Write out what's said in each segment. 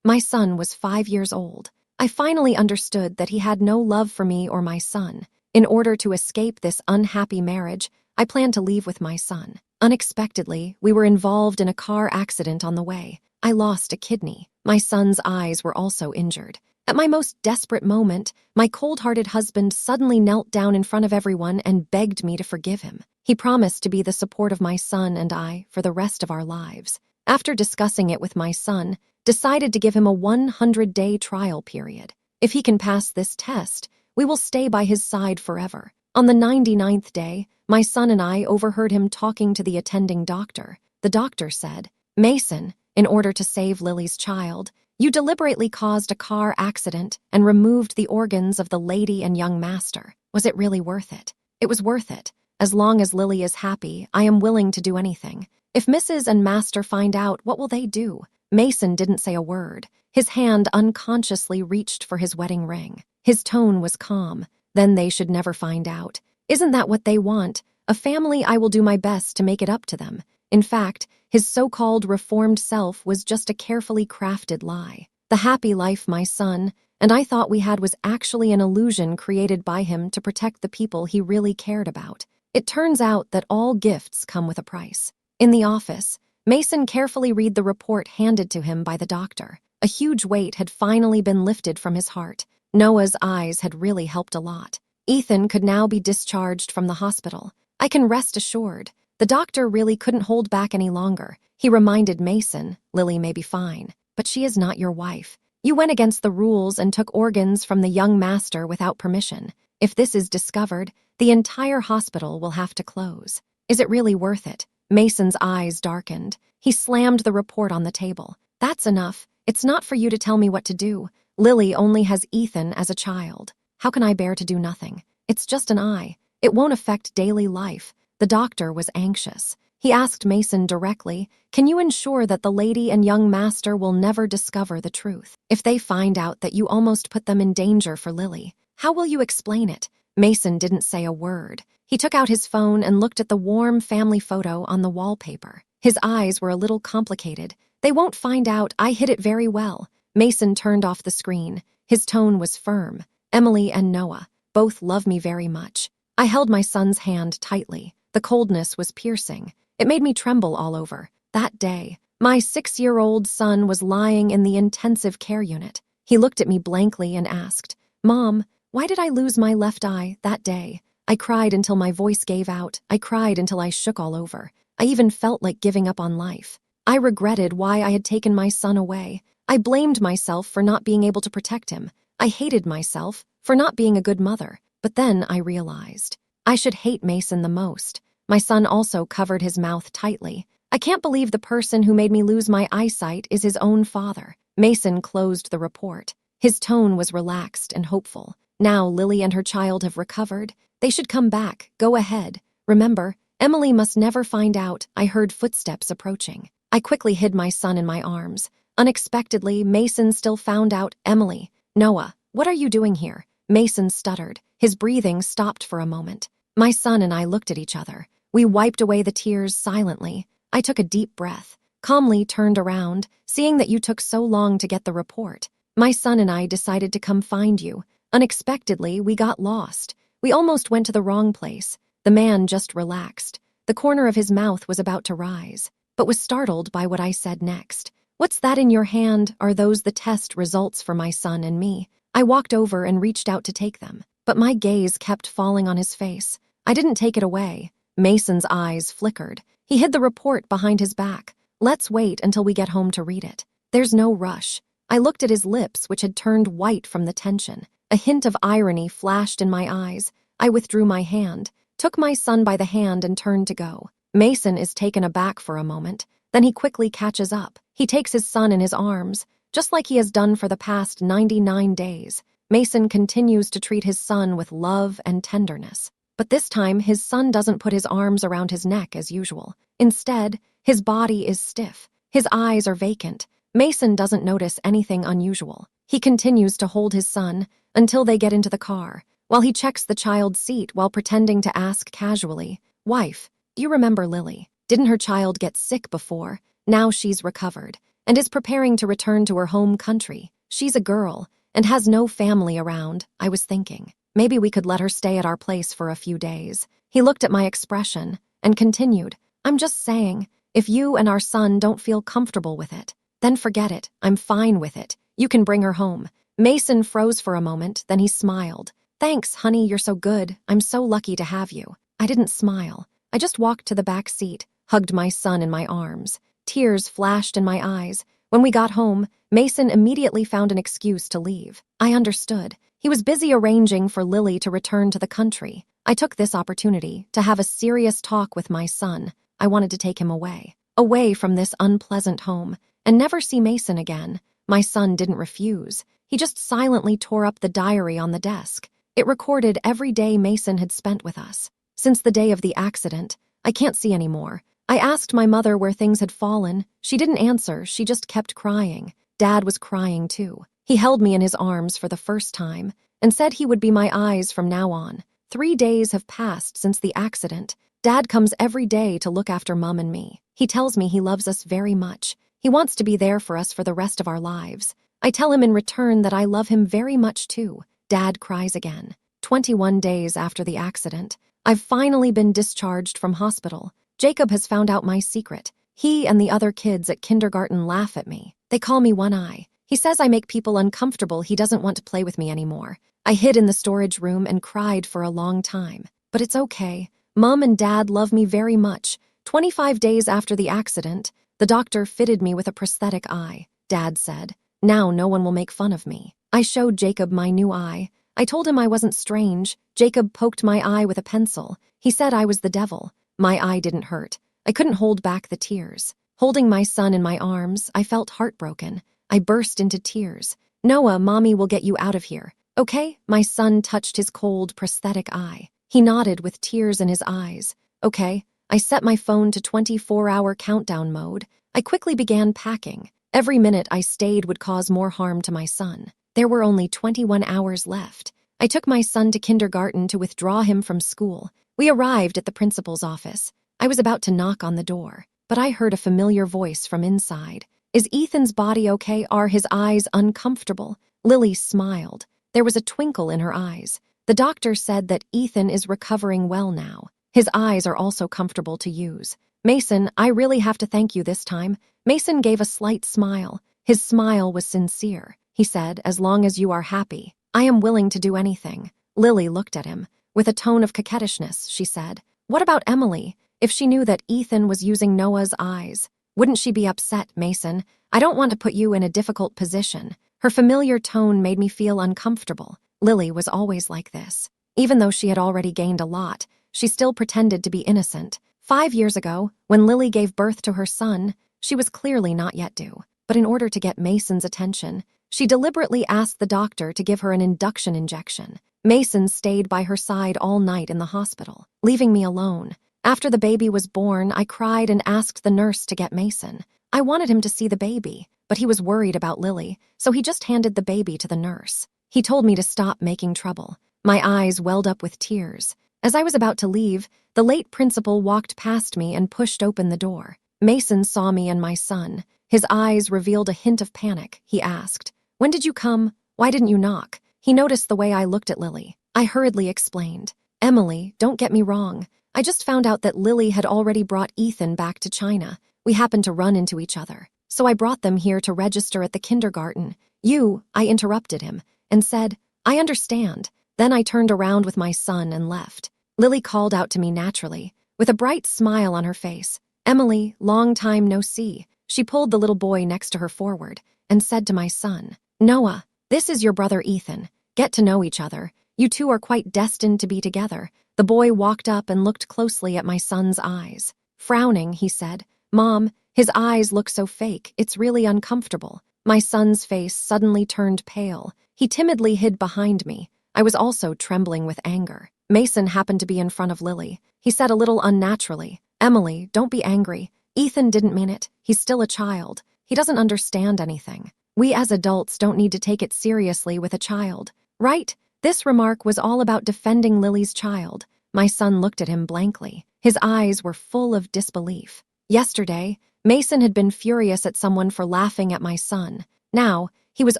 My son was 5 years old. I finally understood that he had no love for me or my son. In order to escape this unhappy marriage, I planned to leave with my son. Unexpectedly, we were involved in a car accident on the way. I lost a kidney. My son's eyes were also injured. At my most desperate moment, my cold-hearted husband suddenly knelt down in front of everyone and begged me to forgive him. He promised to be the support of my son and I for the rest of our lives. After discussing it with my son, decided to give him a 100-day trial period. If he can pass this test, we will stay by his side forever. On the 99th day, my son and I overheard him talking to the attending doctor. The doctor said, "Mason, in order to save Lily's child, you deliberately caused a car accident and removed the organs of the lady and young master. Was it really worth it?" It was worth it. As long as Lily is happy, I am willing to do anything. If Mrs. and Master find out, what will they do? Mason didn't say a word. His hand unconsciously reached for his wedding ring. His tone was calm. Then they should never find out. Isn't that what they want? A family I will do my best to make it up to them. In fact, his so-called reformed self was just a carefully crafted lie. The happy life my son and I thought we had was actually an illusion created by him to protect the people he really cared about. It turns out that all gifts come with a price. In the office, Mason carefully read the report handed to him by the doctor. A huge weight had finally been lifted from his heart. Noah's eyes had really helped a lot. Ethan could now be discharged from the hospital. I can rest assured. The doctor really couldn't hold back any longer. He reminded Mason, "Lily may be fine, but she is not your wife. You went against the rules and took organs from the young master without permission. If this is discovered, the entire hospital will have to close. Is it really worth it?" Mason's eyes darkened. He slammed the report on the table. "That's enough. It's not for you to tell me what to do. Lily only has Ethan as a child. How can I bear to do nothing? It's just an eye. It won't affect daily life." The doctor was anxious. He asked Mason directly, "Can you ensure that the lady and young master will never discover the truth? If they find out that you almost put them in danger for Lily, how will you explain it?" Mason didn't say a word. He took out his phone and looked at the warm family photo on the wallpaper. His eyes were a little complicated. "They won't find out. I hid it very well." Mason turned off the screen. His tone was firm. "Emily and Noah both love me very much." I held my son's hand tightly. The coldness was piercing. It made me tremble all over. That day, my 6-year-old son was lying in the intensive care unit. He looked at me blankly and asked, "Mom, why did I lose my left eye that day?" I cried until my voice gave out. I cried until I shook all over. I even felt like giving up on life. I regretted why I had taken my son away. I blamed myself for not being able to protect him. I hated myself for not being a good mother. But then I realized I should hate Mason the most. My son also covered his mouth tightly. I can't believe the person who made me lose my eyesight is his own father. Mason closed the report. His tone was relaxed and hopeful. Now Lily and her child have recovered. They should come back. Go ahead. Remember, Emily must never find out. I heard footsteps approaching. I quickly hid my son in my arms. Unexpectedly, Mason still found out. "Emily, Noah, what are you doing here?" Mason stuttered. His breathing stopped for a moment. My son and I looked at each other. We wiped away the tears silently. I took a deep breath, calmly turned around, seeing that you took so long to get the report. My son and I decided to come find you. Unexpectedly, we got lost. We almost went to the wrong place. The man just relaxed. The corner of his mouth was about to rise, but was startled by what I said next. "What's that in your hand? Are those the test results for my son and me?" I walked over and reached out to take them, but my gaze kept falling on his face. I didn't take it away. Mason's eyes flickered. He hid the report behind his back. "Let's wait until we get home to read it. There's no rush." I looked at his lips, which had turned white from the tension. A hint of irony flashed in my eyes. I withdrew my hand, took my son by the hand and turned to go. Mason is taken aback for a moment. Then he quickly catches up. He takes his son in his arms, just like he has done for the past 99 days. Mason continues to treat his son with love and tenderness. But this time, his son doesn't put his arms around his neck as usual. Instead, his body is stiff. His eyes are vacant. Mason doesn't notice anything unusual. He continues to hold his son until they get into the car, while he checks the child's seat while pretending to ask casually, "Wife, do you remember Lily? Didn't her child get sick before? Now she's recovered. and is preparing to return to her home country. She's a girl and has no family around, I was thinking. Maybe we could let her stay at our place for a few days. He looked at my expression and continued, I'm just saying, if you and our son don't feel comfortable with it, then forget it. I'm fine with it. You can bring her home. Mason froze for a moment, then he smiled. Thanks, honey, you're so good. I'm so lucky to have you. I didn't smile. I just walked to the back seat, hugged my son in my arms. Tears flashed in my eyes. When we got home, Mason immediately found an excuse to leave. I understood. He was busy arranging for Lily to return to the country. I took this opportunity to have a serious talk with my son. I wanted to take him away from this unpleasant home, and never see Mason again. My son didn't refuse. He just silently tore up the diary on the desk. It recorded every day Mason had spent with us. Since the day of the accident, I can't see anymore. I asked my mother where things had fallen. She didn't answer, she just kept crying. Dad was crying too. He held me in his arms for the first time and said he would be my eyes from now on. 3 days have passed since the accident. Dad comes every day to look after Mum and me. He tells me he loves us very much. He wants to be there for us for the rest of our lives. I tell him in return that I love him very much too. Dad cries again. 21 days after the accident, I've finally been discharged from hospital. Jacob has found out my secret. He and the other kids at kindergarten laugh at me. They call me One Eye. He says I make people uncomfortable. He doesn't want to play with me anymore. I hid in the storage room and cried for a long time. But it's okay. Mum and Dad love me very much. 25 days after the accident, the doctor fitted me with a prosthetic eye. Dad said, now no one will make fun of me. I showed Jacob my new eye. I told him I wasn't strange. Jacob poked my eye with a pencil. He said I was the devil. My eye didn't hurt. I couldn't hold back the tears. Holding my son in my arms, I felt heartbroken. I burst into tears. Noah, Mommy will get you out of here. Okay? My son touched his cold, prosthetic eye. He nodded with tears in his eyes. Okay. I set my phone to 24-hour countdown mode. I quickly began packing. Every minute I stayed would cause more harm to my son. There were only 21 hours left. I took my son to kindergarten to withdraw him from school. We arrived at the principal's office. I was about to knock on the door, but I heard a familiar voice from inside. Is Ethan's body okay? Are his eyes uncomfortable? Lily smiled. There was a twinkle in her eyes. The doctor said that Ethan is recovering well now. His eyes are also comfortable to use. Mason, I really have to thank you this time. Mason gave a slight smile. His smile was sincere. He said, as long as you are happy, I am willing to do anything. Lily looked at him. With a tone of coquettishness, she said, what about Emily? If she knew that Ethan was using Noah's eyes, wouldn't she be upset, Mason? I don't want to put you in a difficult position. Her familiar tone made me feel uncomfortable. Lily was always like this. Even though she had already gained a lot, she still pretended to be innocent. 5 years ago, when Lily gave birth to her son, she was clearly not yet due. But in order to get Mason's attention, she deliberately asked the doctor to give her an induction injection. Mason stayed by her side all night in the hospital, leaving me alone. After the baby was born, I cried and asked the nurse to get Mason. I wanted him to see the baby, but he was worried about Lily, so he just handed the baby to the nurse. He told me to stop making trouble. My eyes welled up with tears. As I was about to leave, the late principal walked past me and pushed open the door. Mason saw me and my son. His eyes revealed a hint of panic. He asked, when did you come? Why didn't you knock? He noticed the way I looked at Lily. I hurriedly explained, Emily, don't get me wrong. I just found out that Lily had already brought Ethan back to China. We happened to run into each other. So I brought them here to register at the kindergarten. I interrupted him and said, I understand. Then I turned around with my son and left. Lily called out to me naturally, with a bright smile on her face. Emily, long time no see. She pulled the little boy next to her forward and said to my son, Noah, this is your brother Ethan. Get to know each other. You two are quite destined to be together. The boy walked up and looked closely at my son's eyes. Frowning, he said, Mom, his eyes look so fake. It's really uncomfortable. My son's face suddenly turned pale. He timidly hid behind me. I was also trembling with anger. Mason happened to be in front of Lily. He said a little unnaturally, Emily, don't be angry. Ethan didn't mean it. He's still a child. He doesn't understand anything. We as adults don't need to take it seriously with a child, right? This remark was all about defending Lily's child. My son looked at him blankly. His eyes were full of disbelief. Yesterday, Mason had been furious at someone for laughing at my son. Now, he was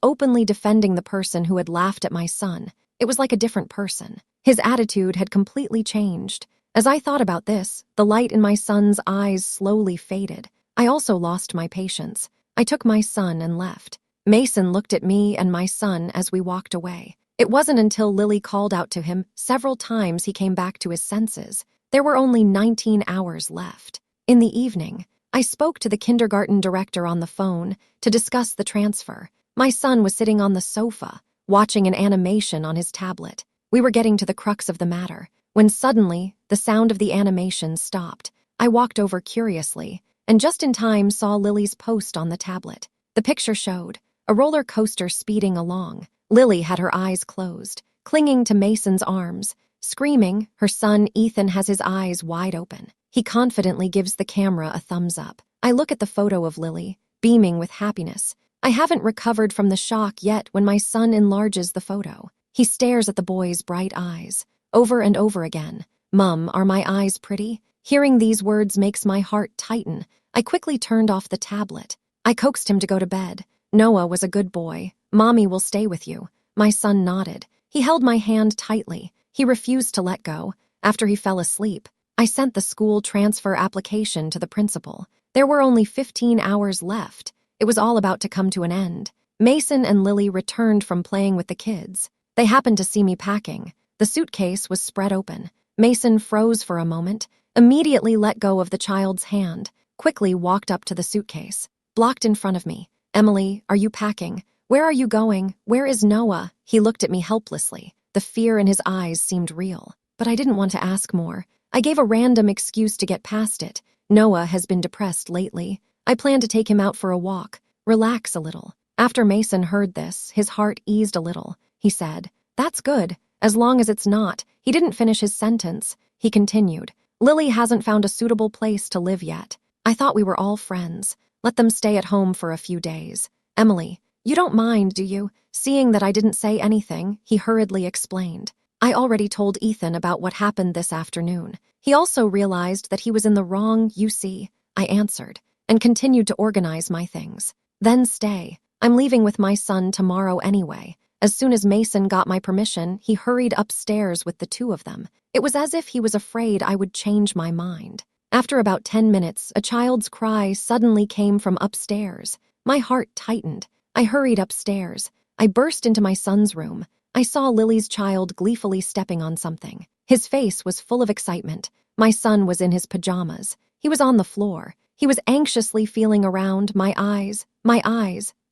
openly defending the person who had laughed at my son. It was like a different person. His attitude had completely changed. As I thought about this, the light in my son's eyes slowly faded. I also lost my patience. I took my son and left. Mason looked at me and my son as we walked away. It wasn't until Lily called out to him several times he came back to his senses. There were only 19 hours left. In the evening, I spoke to the kindergarten director on the phone to discuss the transfer. My son was sitting on the sofa, watching an animation on his tablet. We were getting to the crux of the matter, when suddenly, the sound of the animation stopped. I walked over curiously, and just in time saw Lily's post on the tablet. The picture showed a roller coaster speeding along. Lily had her eyes closed, clinging to Mason's arms, screaming. Her son Ethan has his eyes wide open. He confidently gives the camera a thumbs up. I look at the photo of Lily, beaming with happiness. I haven't recovered from the shock yet when my son enlarges the photo. He stares at the boy's bright eyes, over and over again. "Mum, are my eyes pretty?" Hearing these words makes my heart tighten. I quickly turned off the tablet. I coaxed him to go to bed. "Noah was a good boy. Mommy will stay with you." My son nodded. He held my hand tightly. He refused to let go. After he fell asleep, I sent the school transfer application to the principal. There were only 15 hours left. It was all about to come to an end. Mason and Lily returned from playing with the kids. They happened to see me packing. The suitcase was spread open. Mason froze for a moment, immediately let go of the child's hand, quickly walked up to the suitcase, blocked in front of me. "Emily, are you packing? Where are you going? Where is Noah?" He looked at me helplessly. The fear in his eyes seemed real, but I didn't want to ask more. I gave a random excuse to get past it. "Noah has been depressed lately. I plan to take him out for a walk, relax a little." After Mason heard this, his heart eased a little. He said, "That's good, as long as it's not." He didn't finish his sentence. He continued, "Lily hasn't found a suitable place to live yet. I thought we were all friends. Let them stay at home for a few days. Emily, you don't mind, do you?" Seeing that I didn't say anything, he hurriedly explained. "I already told Ethan about what happened this afternoon. He also realized that he was in the wrong, you see." I answered, and continued to organize my things. "Then stay. I'm leaving with my son tomorrow anyway." As soon as Mason got my permission, he hurried upstairs with the two of them. It was as if he was afraid I would change my mind. After about 10 minutes, a child's cry suddenly came from upstairs. My heart tightened. I hurried upstairs. I burst into my son's room. I saw Lily's child gleefully stepping on something. His face was full of excitement. My son was in his pajamas. He was on the floor. He was anxiously feeling around. My eyes,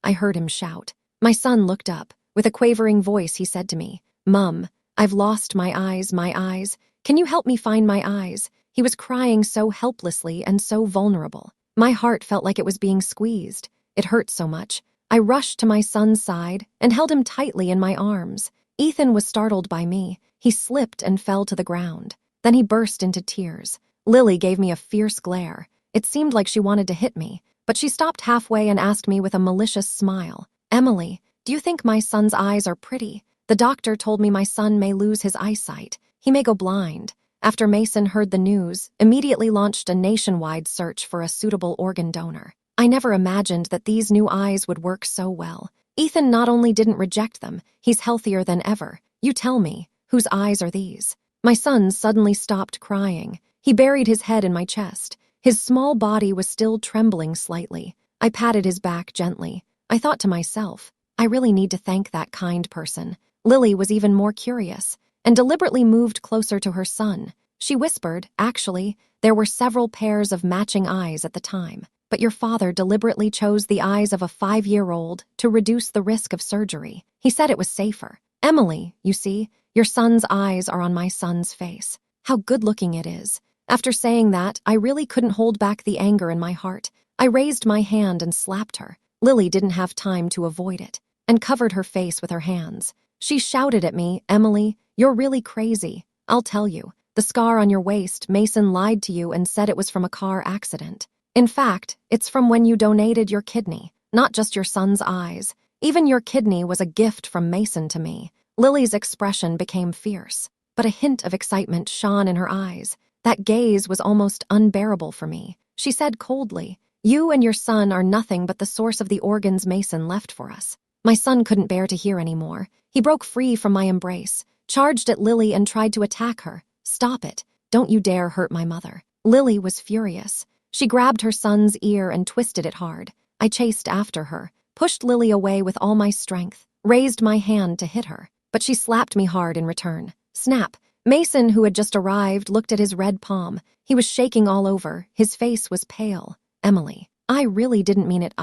I heard him shout. My son looked up. With a quavering voice, he said to me, "Mum, I've lost my eyes, my eyes. Can you help me find my eyes?" He was crying so helplessly and so vulnerable. My heart felt like it was being squeezed. It hurt so much. I rushed to my son's side and held him tightly in my arms. Ethan was startled by me. He slipped and fell to the ground. Then he burst into tears. Lily gave me a fierce glare. It seemed like she wanted to hit me, but she stopped halfway and asked me with a malicious smile, "Emily, do you think my son's eyes are pretty? The doctor told me my son may lose his eyesight. He may go blind." After Mason heard the news, immediately launched a nationwide search for a suitable organ donor. I never imagined that these new eyes would work so well. Ethan not only didn't reject them, he's healthier than ever. "You tell me, whose eyes are these?" My son suddenly stopped crying. He buried his head in my chest. His small body was still trembling slightly. I patted his back gently. I thought to myself, I really need to thank that kind person. Lily was even more curious, and deliberately moved closer to her son. She whispered, "Actually, there were several pairs of matching eyes at the time, but your father deliberately chose the eyes of a 5-year-old to reduce the risk of surgery. He said it was safer. Emily, you see, your son's eyes are on my son's face. How good-looking it is." After saying that, I really couldn't hold back the anger in my heart. I raised my hand and slapped her. Lily didn't have time to avoid it, and covered her face with her hands. She shouted at me, "Emily, you're really crazy. I'll tell you. The scar on your waist, Mason lied to you and said it was from a car accident. In fact, it's from when you donated your kidney, not just your son's eyes. Even your kidney was a gift from Mason to me." Lily's expression became fierce, but a hint of excitement shone in her eyes. That gaze was almost unbearable for me. She said coldly, You and your son are nothing but the source of the organs Mason left for us. My son couldn't bear to hear anymore. He broke free from my embrace, charged at Lily and tried to attack her. Stop it. Don't you dare hurt my mother. Lily was furious. She grabbed her son's ear and twisted it hard. I chased after her, pushed Lily away with all my strength, raised my hand to hit her. But she slapped me hard in return. Snap. Mason, who had just arrived, looked at his red palm. He was shaking all over. His face was pale. Emily. I really didn't mean it,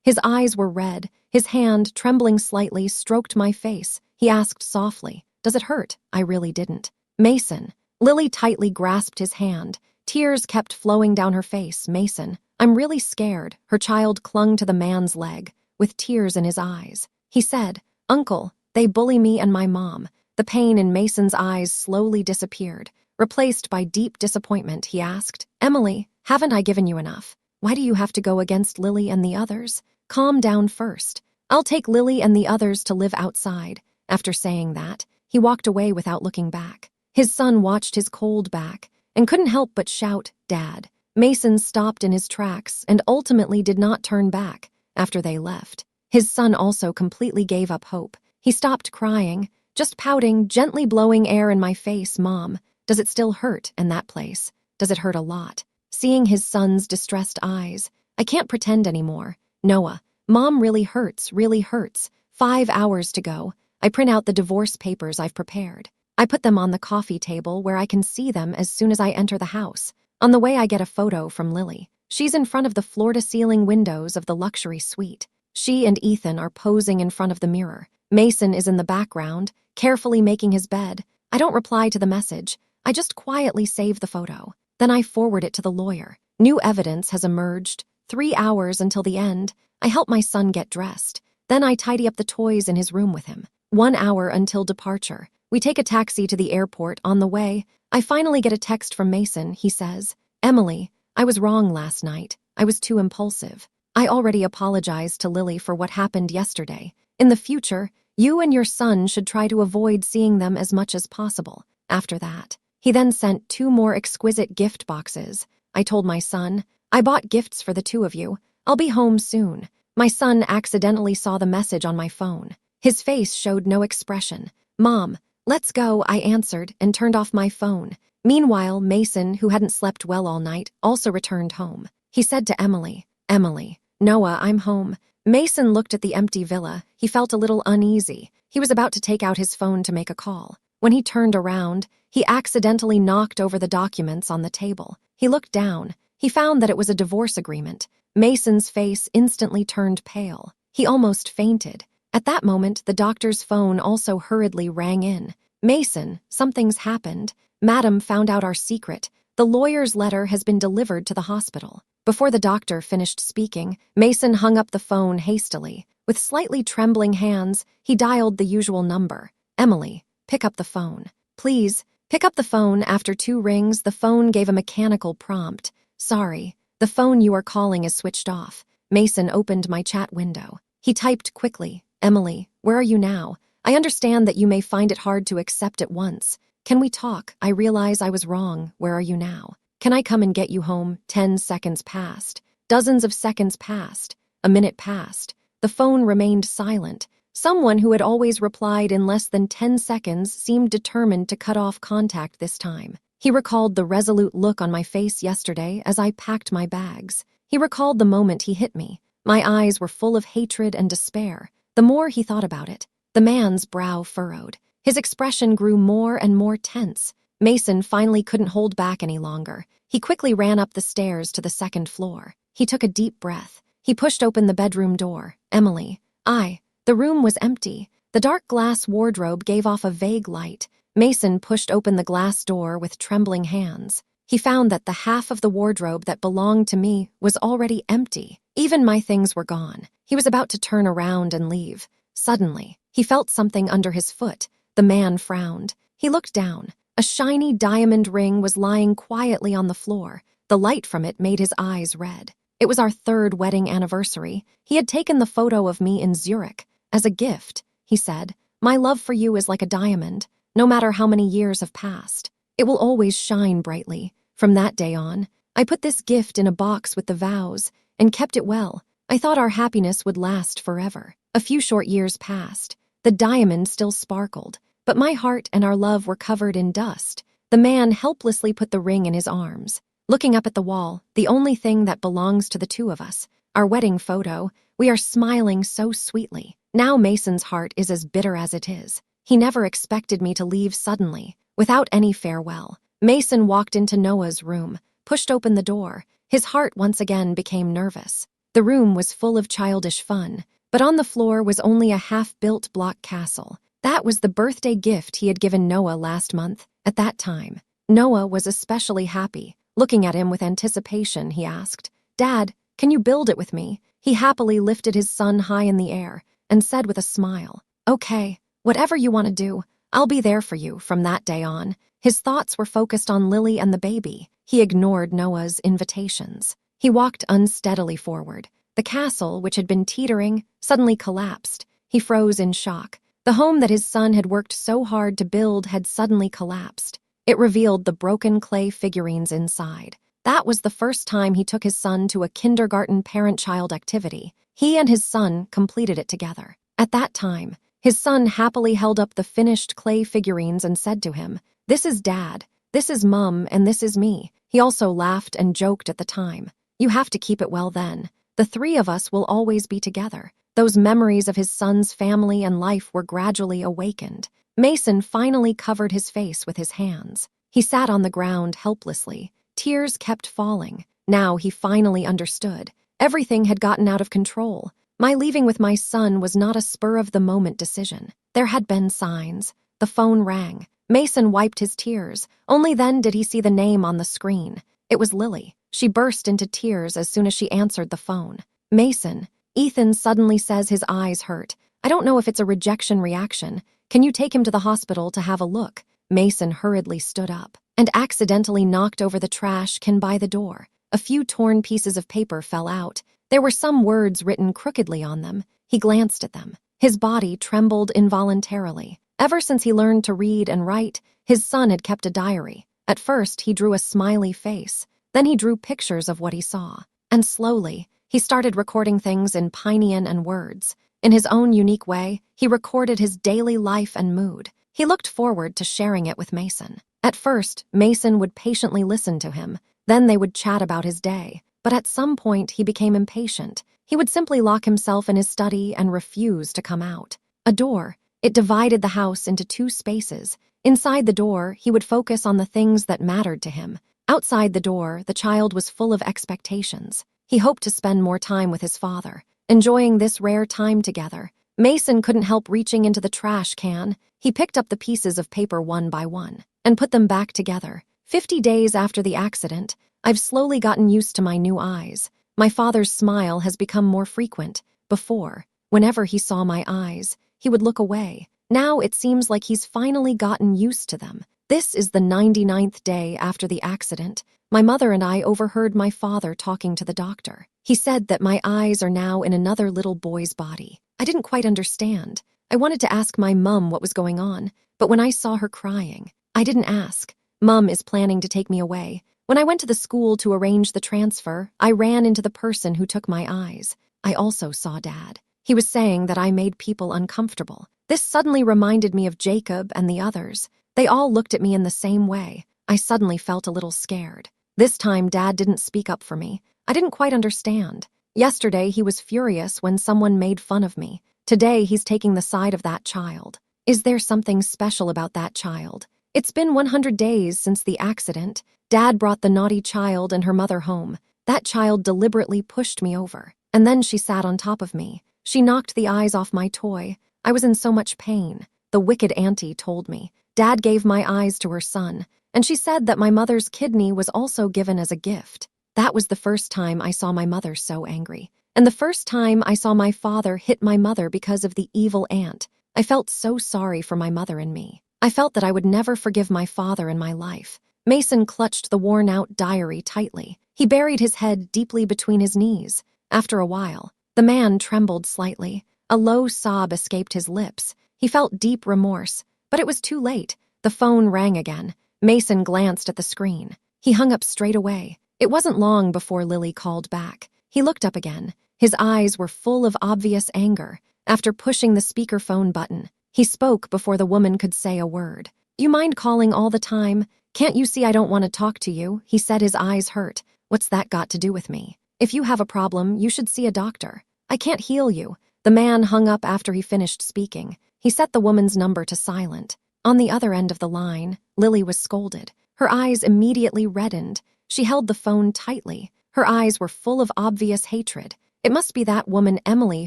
His eyes were red. His hand, trembling slightly, stroked my face. He asked softly, "Does it hurt?" I really didn't. Mason. Lily tightly grasped his hand. Tears kept flowing down her face. Mason. I'm really scared. Her child clung to the man's leg, with tears in his eyes. He said, "Uncle, they bully me and my mom." The pain in Mason's eyes slowly disappeared, replaced by deep disappointment. He asked, "Emily, haven't I given you enough? Why do you have to go against Lily and the others? Calm down first. I'll take Lily and the others to live outside." After saying that, he walked away without looking back. His son watched his cold back and couldn't help but shout, "Dad." Mason stopped in his tracks and ultimately did not turn back after they left. His son also completely gave up hope. He stopped crying, just pouting, gently blowing air in my face. "Mom, does it still hurt in that place? Does it hurt a lot?" Seeing his son's distressed eyes, I can't pretend anymore. "Noah, Mom really hurts, really hurts. 5 hours to go." I print out the divorce papers I've prepared. I put them on the coffee table where I can see them as soon as I enter the house. On the way, I get a photo from Lily. She's in front of the floor-to-ceiling windows of the luxury suite. She and Ethan are posing in front of the mirror. Mason is in the background, carefully making his bed. I don't reply to the message. I just quietly save the photo. Then I forward it to the lawyer. New evidence has emerged. 3 hours until the end. I help my son get dressed. Then I tidy up the toys in his room with him. 1 hour until departure. We take a taxi to the airport. On the way, I finally get a text from Mason. He says, "Emily, I was wrong last night. I was too impulsive. I already apologized to Lily for what happened yesterday. In the future, you and your son should try to avoid seeing them as much as possible." After that, he then sent 2 more exquisite gift boxes. I told my son, "I bought gifts for the 2 of you. I'll be home soon." My son accidentally saw the message on my phone. His face showed no expression. "Mom, let's go," I answered and turned off my phone. Meanwhile, Mason, who hadn't slept well all night, also returned home. He said to Emily, "Emily, Noah, I'm home." Mason looked at the empty villa. He felt a little uneasy. He was about to take out his phone to make a call. When he turned around, he accidentally knocked over the documents on the table. He looked down. He found that it was a divorce agreement. Mason's face instantly turned pale. He almost fainted. At that moment, the doctor's phone also hurriedly rang in. "Mason, something's happened. Madam found out our secret. The lawyer's letter has been delivered to the hospital." Before the doctor finished speaking, Mason hung up the phone hastily. With slightly trembling hands, he dialed the usual number. "Emily, pick up the phone. Please, pick up the phone." After 2 rings, the phone gave a mechanical prompt. "Sorry, the phone you are calling is switched off." Mason opened my chat window. He typed quickly, "Emily, where are you now? I understand that you may find it hard to accept at once. Can we talk? I realize I was wrong. Where are you now? Can I come and get you home?" 10 seconds passed. Dozens of seconds passed. A minute passed. The phone remained silent. Someone who had always replied in less than 10 seconds seemed determined to cut off contact this time. He recalled the resolute look on my face yesterday as I packed my bags. He recalled the moment he hit me. My eyes were full of hatred and despair. The more he thought about it, the man's brow furrowed. His expression grew more and more tense. Mason finally couldn't hold back any longer. He quickly ran up the stairs to the 2nd floor. He took a deep breath. He pushed open the bedroom door. "Emily." The room was empty. The dark glass wardrobe gave off a vague light. Mason pushed open the glass door with trembling hands. He found that the half of the wardrobe that belonged to me was already empty. Even my things were gone. He was about to turn around and leave. Suddenly, he felt something under his foot. The man frowned. He looked down. A shiny diamond ring was lying quietly on the floor. The light from it made his eyes red. It was our 3rd wedding anniversary. He had taken the photo of me in Zurich. "As a gift," he said, "my love for you is like a diamond. No matter how many years have passed, it will always shine brightly." From that day on, I put this gift in a box with the vows. and kept it well. I thought our happiness would last forever. A few short years passed. The diamond still sparkled, but my heart and our love were covered in dust. The man helplessly put the ring in his arms. Looking up at the wall, the only thing that belongs to the two of us, our wedding photo, we are smiling so sweetly. Now Mason's heart is as bitter as it is. He never expected me to leave suddenly, without any farewell. Mason walked into Noah's room, pushed open the door. His heart once again became nervous. The room was full of childish fun, but on the floor was only a half-built block castle. That was the birthday gift he had given Noah last month. At that time, Noah was especially happy. Looking at him with anticipation, he asked, "Dad, can you build it with me?" He happily lifted his son high in the air and said with a smile, "Okay, whatever you want to do, I'll be there for you." From that day on, his thoughts were focused on Lily and the baby. He ignored Noah's invitations. He walked unsteadily forward. The castle, which had been teetering, suddenly collapsed. He froze in shock. The home that his son had worked so hard to build had suddenly collapsed. It revealed the broken clay figurines inside. That was the first time he took his son to a kindergarten parent-child activity. He and his son completed it together. At that time, his son happily held up the finished clay figurines and said to him, "This is Dad, this is Mum, and this is me." He also laughed and joked at the time. "You have to keep it well then. The three of us will always be together." Those memories of his son's family and life were gradually awakened. Mason finally covered his face with his hands. He sat on the ground helplessly. Tears kept falling. Now he finally understood. Everything had gotten out of control. My leaving with my son was not a spur-of-the-moment decision. There had been signs. The phone rang. Mason wiped his tears. Only then did he see the name on the screen. It was Lily. She burst into tears as soon as she answered the phone. "Mason," Ethan suddenly says his eyes hurt. "I don't know if it's a rejection reaction. Can you take him to the hospital to have a look?" Mason hurriedly stood up and accidentally knocked over the trash can by the door. A few torn pieces of paper fell out. There were some words written crookedly on them. He glanced at them. His body trembled involuntarily. Ever since he learned to read and write, his son had kept a diary. At first, he drew a smiley face. Then he drew pictures of what he saw. And slowly, he started recording things in Pinean and words. In his own unique way, he recorded his daily life and mood. He looked forward to sharing it with Mason. At first, Mason would patiently listen to him. Then they would chat about his day. But at some point, he became impatient. He would simply lock himself in his study and refuse to come out. A door. It divided the house into two spaces. Inside the door, he would focus on the things that mattered to him. Outside the door, the child was full of expectations. He hoped to spend more time with his father, enjoying this rare time together. Mason couldn't help reaching into the trash can. He picked up the pieces of paper one by one and put them back together. 50 days after the accident, I've slowly gotten used to my new eyes. My father's smile has become more frequent. Before, whenever he saw my eyes, he would look away. Now it seems like he's finally gotten used to them. This is the 99th day after the accident. My mother and I overheard my father talking to the doctor. He said that my eyes are now in another little boy's body. I didn't quite understand. I wanted to ask my mum what was going on, but when I saw her crying, I didn't ask. Mum is planning to take me away. When I went to the school to arrange the transfer, I ran into the person who took my eyes. I also saw Dad. He was saying that I made people uncomfortable. This suddenly reminded me of Jacob and the others. They all looked at me in the same way. I suddenly felt a little scared. This time, Dad didn't speak up for me. I didn't quite understand. Yesterday, he was furious when someone made fun of me. Today, he's taking the side of that child. Is there something special about that child? It's been 100 days since the accident. Dad brought the naughty child and her mother home. That child deliberately pushed me over, and then she sat on top of me. She knocked the eyes off my toy. I was in so much pain. The wicked auntie told me. Dad gave my eyes to her son, and she said that my mother's kidney was also given as a gift. That was the first time I saw my mother so angry, and the first time I saw my father hit my mother because of the evil aunt. I felt so sorry for my mother and me. I felt that I would never forgive my father in my life. Mason clutched the worn-out diary tightly. He buried his head deeply between his knees. After a while, the man trembled slightly. A low sob escaped his lips. He felt deep remorse, but it was too late. The phone rang again. Mason glanced at the screen. He hung up straight away. It wasn't long before Lily called back. He looked up again. His eyes were full of obvious anger. After pushing the speakerphone button, he spoke before the woman could say a word. "You mind calling all the time? Can't you see I don't want to talk to you?" He said, his eyes hurt. "What's that got to do with me? If you have a problem, you should see a doctor. I can't heal you." The man hung up after he finished speaking. He set the woman's number to silent. On the other end of the line, Lily was scolded. Her eyes immediately reddened. She held the phone tightly. Her eyes were full of obvious hatred. It must be that woman Emily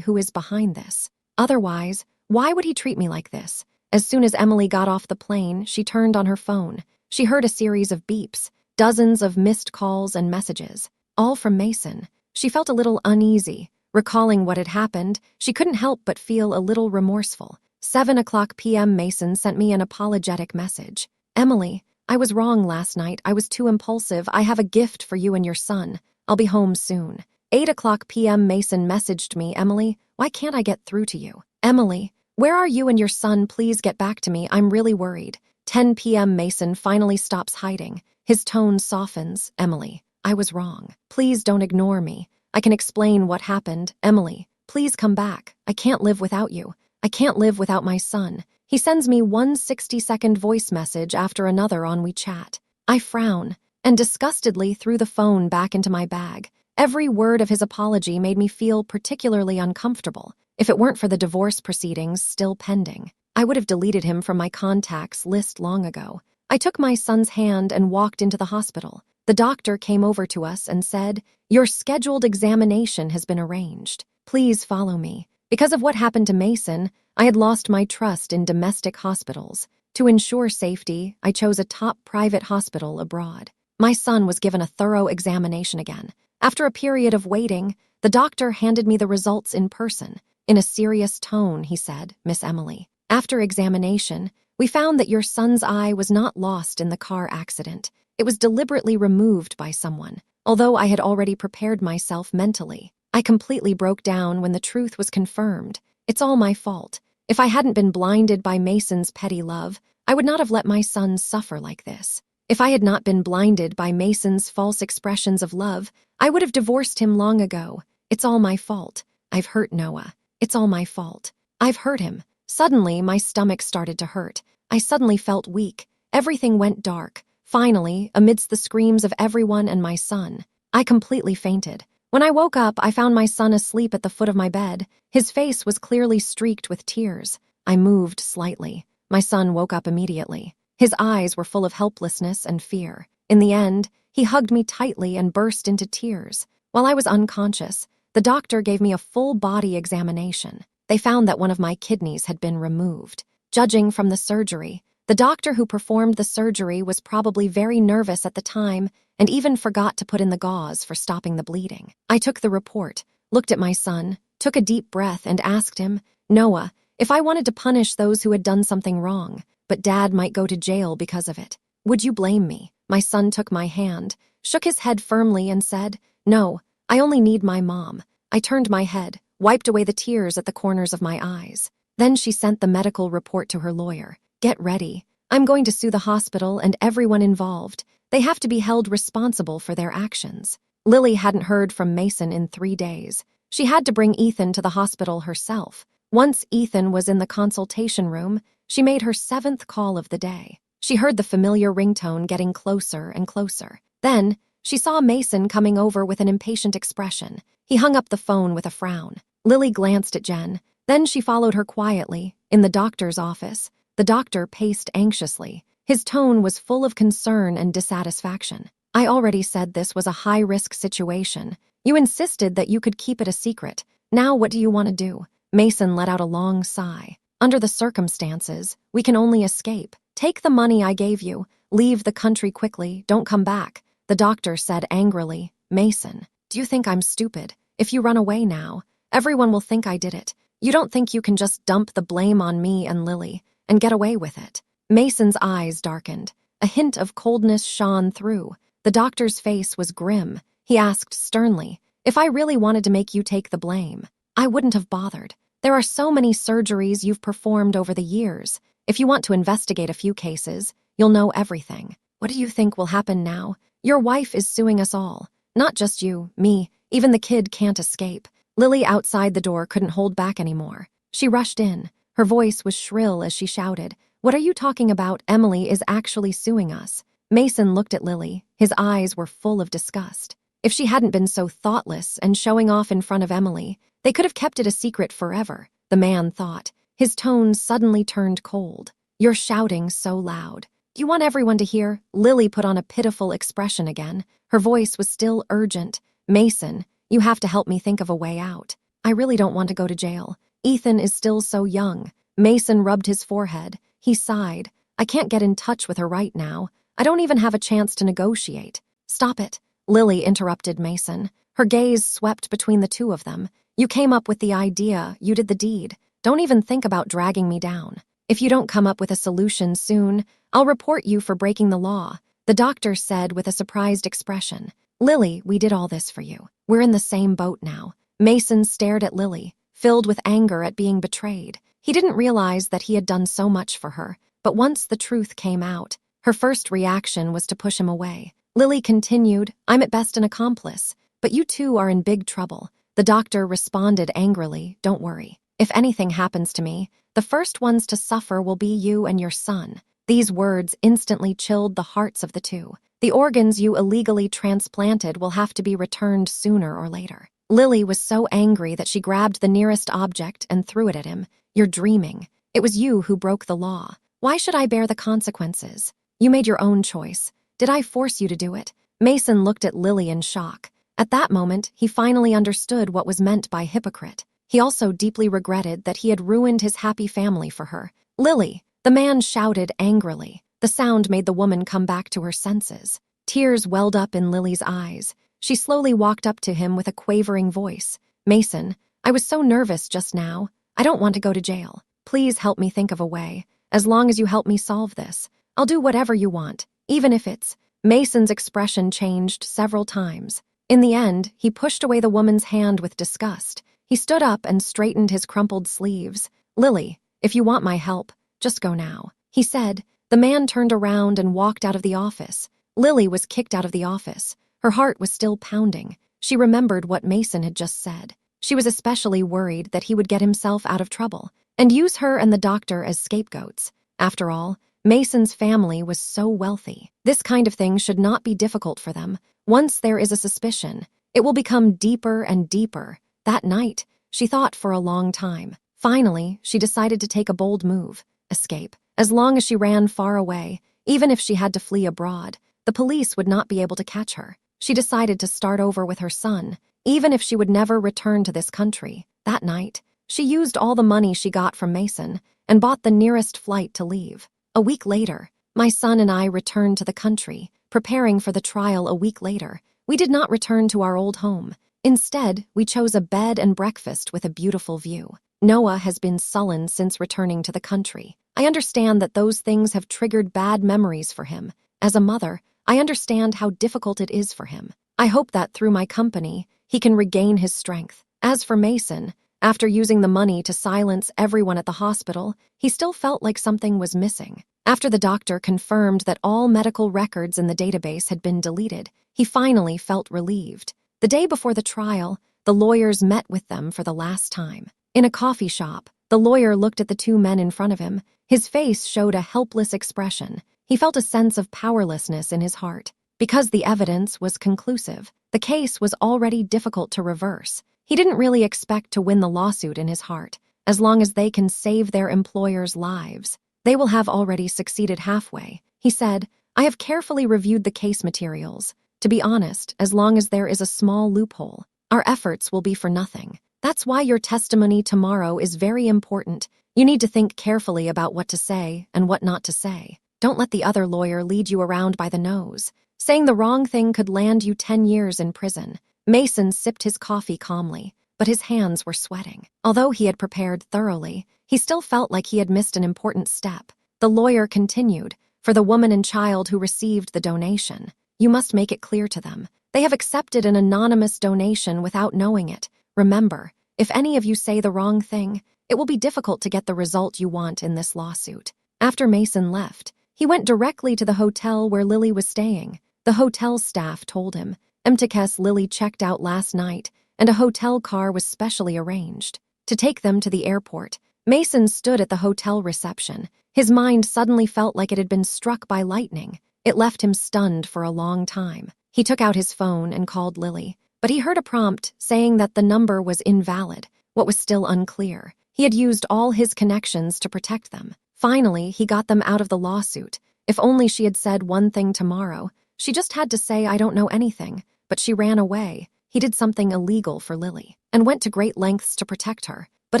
who is behind this. Otherwise, why would he treat me like this? As soon as Emily got off the plane, she turned on her phone. She heard a series of beeps, dozens of missed calls and messages, all from Mason. She felt a little uneasy. Recalling what had happened, she couldn't help but feel a little remorseful. 7:00 p.m. Mason sent me an apologetic message. "Emily, I was wrong last night. I was too impulsive. I have a gift for you and your son. I'll be home soon." 8:00 p.m. Mason messaged me, "Emily, why can't I get through to you? Emily, where are you and your son? Please get back to me. I'm really worried." 10 p.m. Mason finally stops hiding. His tone softens. "Emily, I was wrong. Please don't ignore me. I can explain what happened. Emily, please come back. I can't live without you. I can't live without my son." He sends me one 60-second voice message after another on WeChat. I frown and disgustedly threw the phone back into my bag. Every word of his apology made me feel particularly uncomfortable. If it weren't for the divorce proceedings still pending, I would have deleted him from my contacts list long ago. I took my son's hand and walked into the hospital. The doctor came over to us and said, "Your scheduled examination has been arranged. Please follow me." Because of what happened to Mason, I had lost my trust in domestic hospitals. To ensure safety, I chose a top private hospital abroad. My son was given a thorough examination again. After a period of waiting, the doctor handed me the results in person. In a serious tone, he said, "Miss Emily, after examination, we found that your son's eye was not lost in the car accident. It was deliberately removed by someone. Although I had already prepared myself mentally, I completely broke down when the truth was confirmed. It's all my fault. If I hadn't been blinded by Mason's petty love, I would not have let my son suffer like this. If I had not been blinded by Mason's false expressions of love, I would have divorced him long ago. It's all my fault. I've hurt Noah. It's all my fault. I've hurt him." Suddenly, my stomach started to hurt. I suddenly felt weak. Everything went dark. Finally, amidst the screams of everyone and my son, I completely fainted. When I woke up, I found my son asleep at the foot of my bed. His face was clearly streaked with tears. I moved slightly. My son woke up immediately. His eyes were full of helplessness and fear. In the end, he hugged me tightly and burst into tears. While I was unconscious, the doctor gave me a full-body examination. They found that one of my kidneys had been removed. Judging from the surgery, the doctor who performed the surgery was probably very nervous at the time and even forgot to put in the gauze for stopping the bleeding. I took the report, looked at my son, took a deep breath and asked him, "Noah, if I wanted to punish those who had done something wrong, but Dad might go to jail because of it, would you blame me?" My son took my hand, shook his head firmly and said, "No, I only need my mom." I turned my head, wiped away the tears at the corners of my eyes. Then she sent the medical report to her lawyer. "Get ready. I'm going to sue the hospital and everyone involved. They have to be held responsible for their actions." Lily hadn't heard from Mason in 3 days. She had to bring Ethan to the hospital herself. Once Ethan was in the consultation room, she made her 7th call of the day. She heard the familiar ringtone getting closer and closer. Then, she saw Mason coming over with an impatient expression. He hung up the phone with a frown. Lily glanced at Jen. Then she followed her quietly. In the doctor's office, the doctor paced anxiously. His tone was full of concern and dissatisfaction. "I already said this was a high-risk situation. You insisted that you could keep it a secret. Now what do you want to do?" Mason let out a long sigh. "Under the circumstances, we can only escape. Take the money I gave you. Leave the country quickly. Don't come back." The doctor said angrily, "Mason, do you think I'm stupid? If you run away now, everyone will think I did it. You don't think you can just dump the blame on me and Lily and get away with it?" Mason's eyes darkened. A hint of coldness shone through. The doctor's face was grim. He asked sternly, "If I really wanted to make you take the blame, I wouldn't have bothered. There are so many surgeries you've performed over the years. If you want to investigate a few cases, you'll know everything. What do you think will happen now? Your wife is suing us all. Not just you, me, Even the kid can't escape. Lily outside the door couldn't hold back anymore. She rushed in. Her voice was shrill as she shouted, "What are you talking about? Emily is actually suing us." Mason looked at Lily. His eyes were full of disgust. If she hadn't been so thoughtless and showing off in front of Emily, they could have kept it a secret forever, the man thought. His tone suddenly turned cold. "You're shouting so loud. Do you want everyone to hear?" Lily put on a pitiful expression again. Her voice was still urgent. "Mason, you have to help me think of a way out. I really don't want to go to jail. Ethan is still so young." Mason rubbed his forehead. He sighed. "I can't get in touch with her right now. I don't even have a chance to negotiate." "Stop it," Lily interrupted Mason. Her gaze swept between the two of them. "You came up with the idea. You did the deed. Don't even think about dragging me down. If you don't come up with a solution soon, I'll report you for breaking the law," the doctor said with a surprised expression. "Lily, we did all this for you. We're in the same boat now." Mason stared at Lily, filled with anger at being betrayed. He didn't realize that he had done so much for her, but once the truth came out, her first reaction was to push him away. Lily continued, "I'm at best an accomplice, but you two are in big trouble." The doctor responded angrily, "Don't worry. If anything happens to me, the first ones to suffer will be you and your son." These words instantly chilled the hearts of the two. "The organs you illegally transplanted will have to be returned sooner or later." Lily was so angry that she grabbed the nearest object and threw it at him. "You're dreaming. It was you who broke the law. Why should I bear the consequences? You made your own choice. Did I force you to do it?" Mason looked at Lily in shock. At that moment, he finally understood what was meant by hypocrite. He also deeply regretted that he had ruined his happy family for her. "Lily!" The man shouted angrily. The sound made the woman come back to her senses. Tears welled up in Lily's eyes. She slowly walked up to him with a quavering voice. "Mason, I was so nervous just now. I don't want to go to jail. Please help me think of a way. As long as you help me solve this, I'll do whatever you want, even if it's..." Mason's expression changed several times. In the end, he pushed away the woman's hand with disgust. He stood up and straightened his crumpled sleeves. "Lily, if you want my help, just go now," he said. The man turned around and walked out of the office. Lily was kicked out of the office. Her heart was still pounding. She remembered what Mason had just said. She was especially worried that he would get himself out of trouble and use her and the doctor as scapegoats. After all, Mason's family was so wealthy. This kind of thing should not be difficult for them. Once there is a suspicion, it will become deeper and deeper. That night, she thought for a long time. Finally, she decided to take a bold move. Escape. As long as she ran far away, even if she had to flee abroad, the police would not be able to catch her. She decided to start over with her son, even if she would never return to this country. That night, she used all the money she got from Mason and bought the nearest flight to leave. A week later, my son and I returned to the country, preparing for the trial a week later. We did not return to our old home. Instead, we chose a bed and breakfast with a beautiful view. Noah has been sullen since returning to the country. I understand that those things have triggered bad memories for him. As a mother, I understand how difficult it is for him. I hope that through my company, he can regain his strength. As for Mason, after using the money to silence everyone at the hospital, he still felt like something was missing. After the doctor confirmed that all medical records in the database had been deleted, he finally felt relieved. The day before the trial, the lawyers met with them for the last time. In a coffee shop, the lawyer looked at the two men in front of him. His face showed a helpless expression. He felt a sense of powerlessness in his heart. Because the evidence was conclusive, the case was already difficult to reverse. He didn't really expect to win the lawsuit in his heart. As long as they can save their employers' lives, they will have already succeeded halfway. He said, "I have carefully reviewed the case materials. To be honest, as long as there is a small loophole, our efforts will be for nothing. That's why your testimony tomorrow is very important. You need to think carefully about what to say and what not to say. Don't let the other lawyer lead you around by the nose. Saying the wrong thing could land you 10 years in prison." Mason sipped his coffee calmly, but his hands were sweating. Although he had prepared thoroughly, he still felt like he had missed an important step. The lawyer continued, "For the woman and child who received the donation, you must make it clear to them. They have accepted an anonymous donation without knowing it. Remember, if any of you say the wrong thing, it will be difficult to get the result you want in this lawsuit." After Mason left, he went directly to the hotel where Lily was staying. The hotel staff told him, MTK's Lily checked out last night, and a hotel car was specially arranged to take them to the airport. Mason stood at the hotel reception. His mind suddenly felt like it had been struck by lightning. It left him stunned for a long time. He took out his phone and called Lily, but he heard a prompt saying that the number was invalid. What was still unclear. He had used all his connections to protect them. Finally, he got them out of the lawsuit. If only she had said one thing tomorrow. She just had to say, "I don't know anything," but she ran away. He did something illegal for Lily and went to great lengths to protect her. But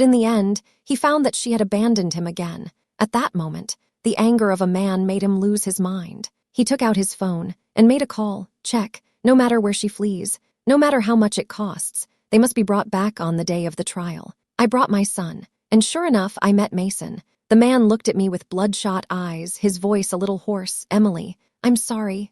in the end, he found that she had abandoned him again. At that moment, the anger of a man made him lose his mind. He took out his phone and made a call. Check. No matter where she flees, no matter how much it costs, they must be brought back on the day of the trial. I brought my son, and sure enough, I met Mason. The man looked at me with bloodshot eyes, his voice a little hoarse. "Emily, I'm sorry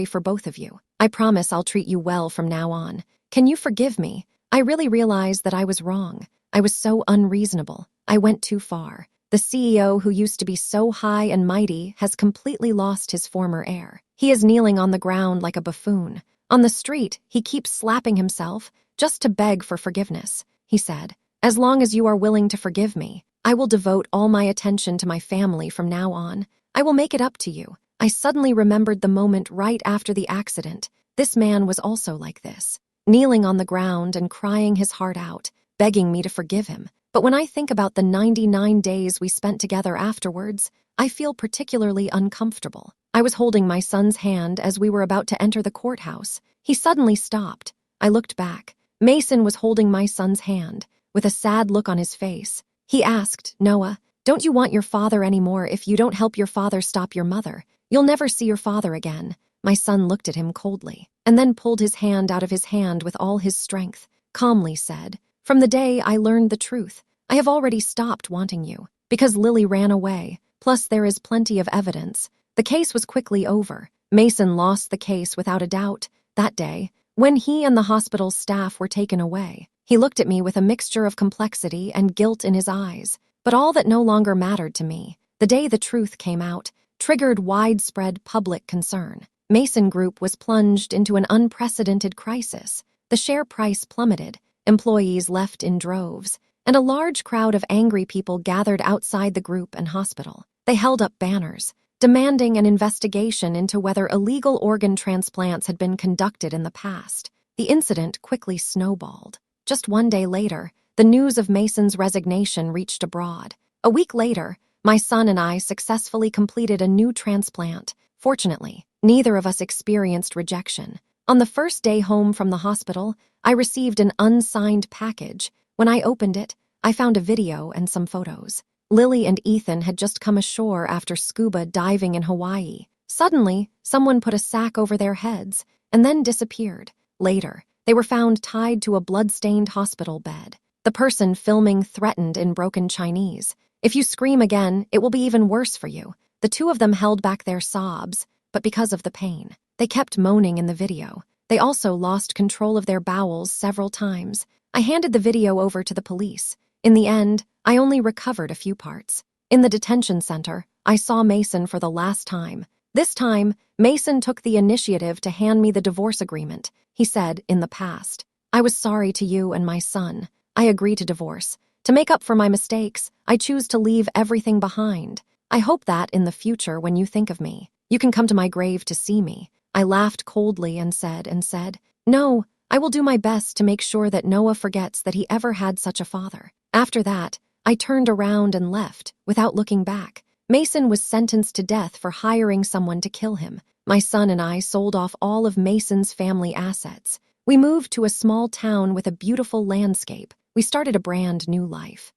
for both of you. I promise I'll treat you well from now on. Can you forgive me? I really realized that I was wrong. I was so unreasonable. I went too far. The CEO who used to be so high and mighty has completely lost his former air. He is kneeling on the ground like a buffoon. On the street, he keeps slapping himself just to beg for forgiveness," he said. "As long as you are willing to forgive me, I will devote all my attention to my family from now on. I will make it up to you." I suddenly remembered the moment right after the accident. This man was also like this, kneeling on the ground and crying his heart out, begging me to forgive him. But when I think about the 99 days we spent together afterwards, I feel particularly uncomfortable. I was holding my son's hand as we were about to enter the courthouse. He suddenly stopped. I looked back. Mason was holding my son's hand, with a sad look on his face. He asked, "Noah, don't you want your father anymore? If you don't help your father stop your mother, you'll never see your father again." My son looked at him coldly, and then pulled his hand out of his hand with all his strength, calmly said, "From the day I learned the truth, I have already stopped wanting you, because Lily ran away. Plus, there is plenty of evidence." The case was quickly over. Mason lost the case without a doubt. That day, when he and the hospital's staff were taken away, he looked at me with a mixture of complexity and guilt in his eyes. But all that no longer mattered to me. The day the truth came out, triggered widespread public concern. Mason Group was plunged into an unprecedented crisis. The share price plummeted, employees left in droves, and a large crowd of angry people gathered outside the group and hospital. They held up banners, demanding an investigation into whether illegal organ transplants had been conducted in the past. The incident quickly snowballed. Just one day later, the news of Mason's resignation reached abroad. A week later, my son and I successfully completed a new transplant. Fortunately, neither of us experienced rejection. On the first day home from the hospital, I received an unsigned package. When I opened it, I found a video and some photos. Lily and Ethan had just come ashore after scuba diving in Hawaii. Suddenly, someone put a sack over their heads and then disappeared. Later, they were found tied to a blood-stained hospital bed. The person filming threatened in broken Chinese, "If you scream again, it will be even worse for you." The two of them held back their sobs, but because of the pain, they kept moaning in the video. They also lost control of their bowels several times. I handed the video over to the police. In the end, I only recovered a few parts. In the detention center, I saw Mason for the last time. This time, Mason took the initiative to hand me the divorce agreement. He said, in the past, "I was sorry to you and my son. I agree to divorce. To make up for my mistakes, I choose to leave everything behind. I hope that, in the future, when you think of me, you can come to my grave to see me." I laughed coldly and said, "No, I will do my best to make sure that Noah forgets that he ever had such a father." After that, I turned around and left, without looking back. Mason was sentenced to death for hiring someone to kill him. My son and I sold off all of Mason's family assets. We moved to a small town with a beautiful landscape. We started a brand new life.